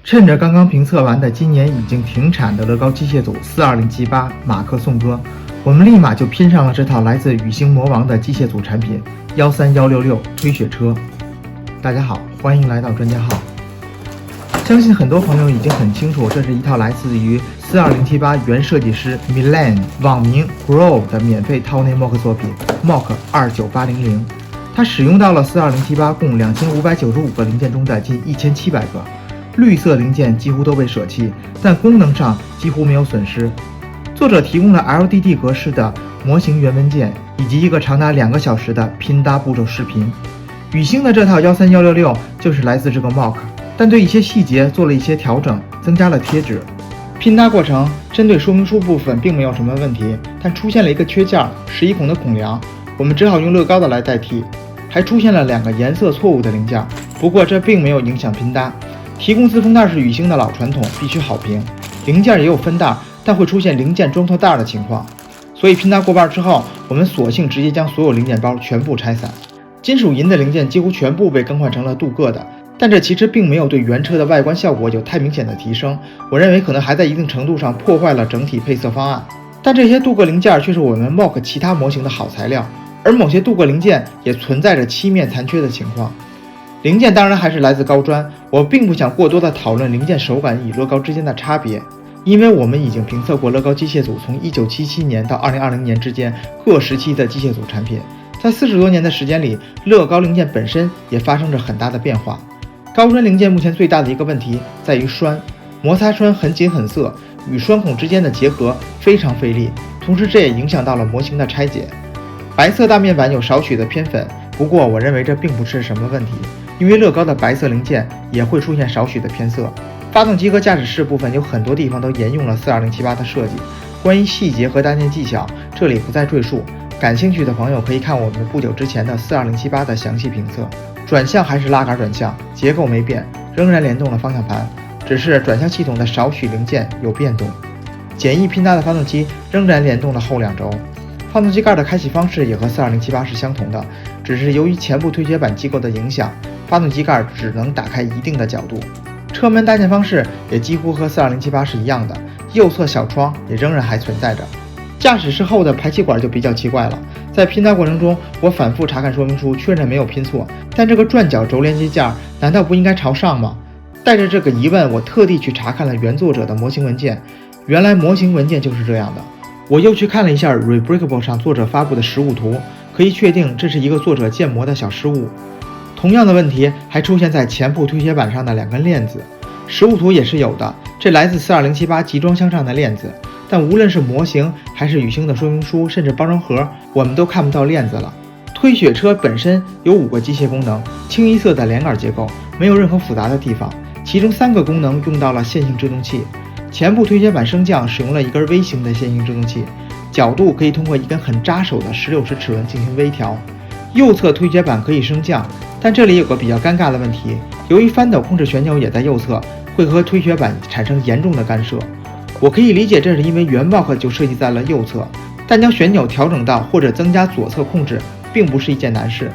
趁着刚刚评测完的今年已经停产的乐高机械组42078马克颂歌，我们立马就拼上了这套来自宇星魔王的机械组产品13166推雪车。大家好，欢迎来到专家号。相信很多朋友已经很清楚，这是一套来自于42078原设计师 Milan 网名 Grove 的免费套内 mock 作品 mock 29800。它使用到了42078共2595个零件中的近1700个。绿色零件几乎都被舍弃，但功能上几乎没有损失。作者提供了 LDD 格式的模型原文件，以及一个长达2个小时的拼搭步骤视频。宇星的这套13166就是来自这个 mock， 但对一些细节做了一些调整，增加了贴纸。拼搭过程针对说明书部分并没有什么问题，但出现了一个缺件11孔的孔梁，我们只好用乐高的来代替。还出现了2个颜色错误的零件，不过这并没有影响拼搭。提供自封袋是宇星的老传统，必须好评。零件也有分袋，但会出现零件装错袋的情况，所以拼搭过半之后，我们索性直接将所有零件包全部拆散。金属银的零件几乎全部被更换成了镀铬的，但这其实并没有对原车的外观效果有太明显的提升，我认为可能还在一定程度上破坏了整体配色方案。但这些镀铬零件却是我们 mock 其他模型的好材料，而某些镀铬零件也存在着漆面残缺的情况。零件当然还是来自高专，我并不想过多的讨论零件手感与乐高之间的差别，因为我们已经评测过乐高机械组从1977年到2020年之间各时期的机械组产品，在40多年的时间里，乐高零件本身也发生着很大的变化。高专零件目前最大的一个问题在于栓，摩擦栓很紧很涩，与栓孔之间的结合非常费力，同时这也影响到了模型的拆解。白色大面板有少许的偏粉，不过我认为这并不是什么问题，因为乐高的白色零件也会出现少许的偏色。发动机和驾驶室部分有很多地方都沿用了42078的设计，关于细节和搭建技巧，这里不再赘述。感兴趣的朋友可以看我们不久之前的42078的详细评测。转向还是拉杆转向，结构没变，仍然联动了方向盘，只是转向系统的少许零件有变动。简易拼搭的发动机仍然联动了后2轴。发动机盖的开启方式也和42078是相同的，只是由于前部推雪板机构的影响，发动机盖只能打开一定的角度。车门搭建方式也几乎和42078是一样的，右侧小窗也仍然还存在着。驾驶室后的排气管就比较奇怪了，在拼搭过程中，我反复查看说明书，确认没有拼错，但这个转角轴连接件难道不应该朝上吗？带着这个疑问，我特地去查看了原作者的模型文件，原来模型文件就是这样的。我又去看了一下 Rebreakable 上作者发布的实物图，可以确定这是一个作者建模的小失误。同样的问题还出现在前部推雪板上的2根链子，实物图也是有的，这来自42078集装箱上的链子，但无论是模型还是宇星的说明书，甚至包装盒，我们都看不到链子了。推雪车本身有5个机械功能，清一色的连杆结构，没有任何复杂的地方，其中3个功能用到了线性制动器。前部推雪板升降使用了一根微型的线性制动器，角度可以通过一根很扎手的16时齿轮进行微调。右侧推雪板可以升降，但这里有个比较尴尬的问题，由于翻斗控制旋钮也在右侧，会和推雪板产生严重的干涉。我可以理解这是因为原 mock 就设计在了右侧，但将旋钮调整到或者增加左侧控制并不是一件难事。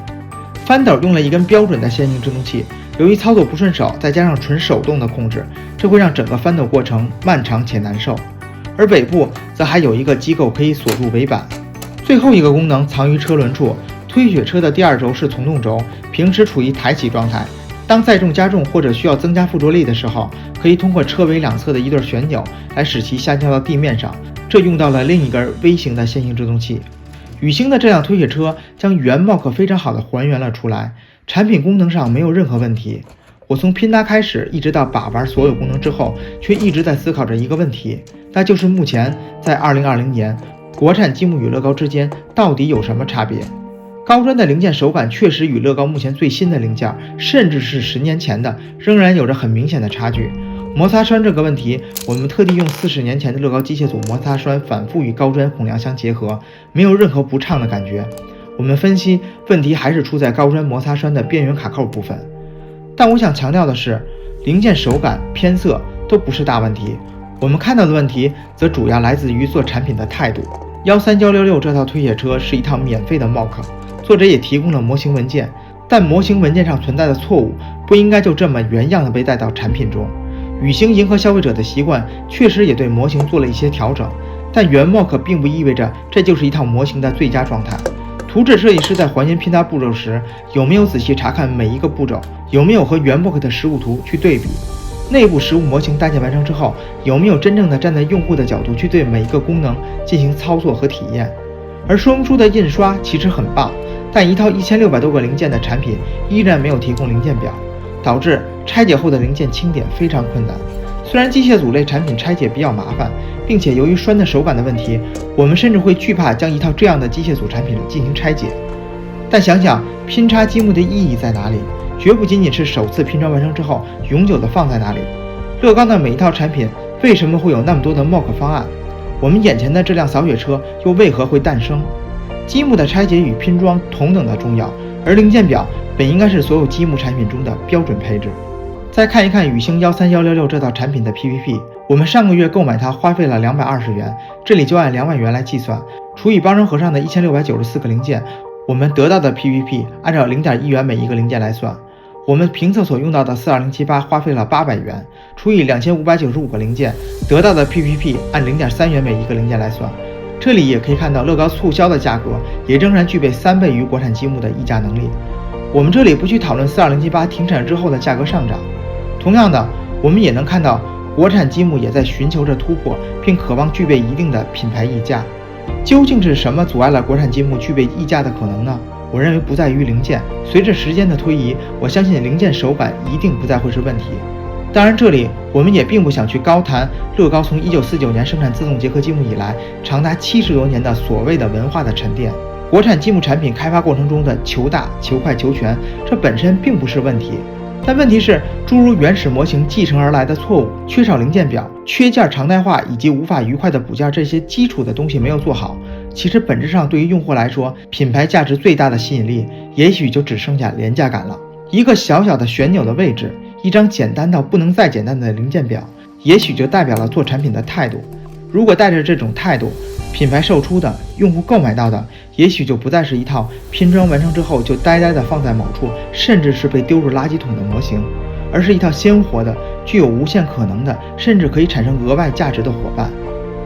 翻斗用了一根标准的线性制动器，由于操作不顺手，再加上纯手动的控制，这会让整个翻斗过程漫长且难受。而尾部则还有一个机构可以锁住尾板。最后一个功能藏于车轮处，推雪车的第2轴是从动轴，平时处于抬起状态，当载重加重或者需要增加附着力的时候，可以通过车尾2侧的一对旋钮来使其下降到地面上，这用到了另一根微型的线性制动器。宇星的这辆推雪车将原 mock 非常好的还原了出来，产品功能上没有任何问题。我从拼搭开始一直到把玩所有功能之后，却一直在思考着一个问题，那就是目前在2020年国产积木与乐高之间到底有什么差别。高专的零件手感确实与乐高目前最新的零件，甚至是10年前的，仍然有着很明显的差距。摩擦栓这个问题，我们特地用40年前的乐高机械组摩擦栓反复与高专孔梁相结合，没有任何不畅的感觉。我们分析问题还是出在高专摩擦栓的边缘卡扣部分。但我想强调的是，零件手感、偏色都不是大问题，我们看到的问题则主要来自于做产品的态度。13166这套推雪车是一套免费的 mock， 作者也提供了模型文件，但模型文件上存在的错误不应该就这么原样的被带到产品中。宇星迎合消费者的习惯，确实也对模型做了一些调整，但原 mock 并不意味着这就是一套模型的最佳状态。图纸设计师在还原拼搭步骤时，有没有仔细查看每一个步骤，有没有和原 mock 的实物图去对比？内部实物模型搭建完成之后，有没有真正的站在用户的角度去对每一个功能进行操作和体验？而说明书的印刷其实很棒，但一套1600多个零件的产品依然没有提供零件表，导致拆解后的零件清点非常困难。虽然机械组类产品拆解比较麻烦，并且由于栓的手感的问题，我们甚至会惧怕将一套这样的机械组产品进行拆解。但想想拼插积木的意义在哪里，绝不仅仅是首次拼装完成之后永久的放在那里。乐高的每一套产品为什么会有那么多的 mock 方案？我们眼前的这辆扫雪车又为何会诞生？积木的拆解与拼装同等的重要，而零件表本应该是所有积木产品中的标准配置。再看一看宇星13166这套产品的 PPP， 我们上个月购买它花费了220元，这里就按2万元来计算，除以包装盒上的1694个零件，我们得到的 PPP 按照 0.1 元每一个零件来算。我们评测所用到的42078花费了800元，除以2595个零件，得到的 PPP 按 0.3 元每一个零件来算。这里也可以看到乐高促销的价格也仍然具备3倍于国产积木的议价能力。我们这里不去讨论42078停产之后的价格上涨。同样的，我们也能看到国产积木也在寻求着突破，并渴望具备一定的品牌溢价。究竟是什么阻碍了国产积木具备溢价的可能呢？我认为不在于零件，随着时间的推移，我相信零件手感一定不再会是问题。当然，这里我们也并不想去高谈乐高从1949年生产自动结合积木以来，长达70多年的所谓的文化的沉淀。国产积木产品开发过程中的求大、求快、求全，这本身并不是问题。但问题是，诸如原始模型继承而来的错误、缺少零件表、缺件常态化以及无法愉快的补件这些基础的东西没有做好，其实本质上对于用户来说，品牌价值最大的吸引力也许就只剩下廉价感了。一个小小的旋钮的位置，一张简单到不能再简单的零件表，也许就代表了做产品的态度。如果带着这种态度，品牌售出的、用户购买到的，也许就不再是一套拼装完成之后就呆呆地放在某处，甚至是被丢入垃圾桶的模型，而是一套鲜活的、具有无限可能的，甚至可以产生额外价值的伙伴。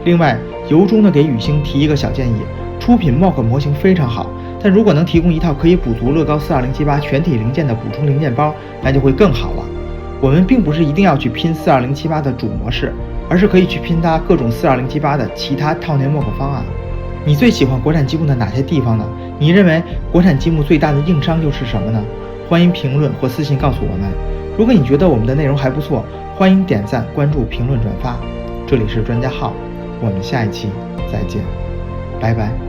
另外，由衷的给宇星提一个小建议，出品 mock 模型非常好，但如果能提供一套可以补足乐高42078全体零件的补充零件包，那就会更好了。我们并不是一定要去拼42078的主模式，而是可以去拼搭各种42078的其他套内 mock 方案。你最喜欢国产积木的哪些地方呢？你认为国产积木最大的硬伤又是什么呢？欢迎评论或私信告诉我们。如果你觉得我们的内容还不错，欢迎点赞、关注、评论、转发。这里是专家号，我们下一期再见，拜拜。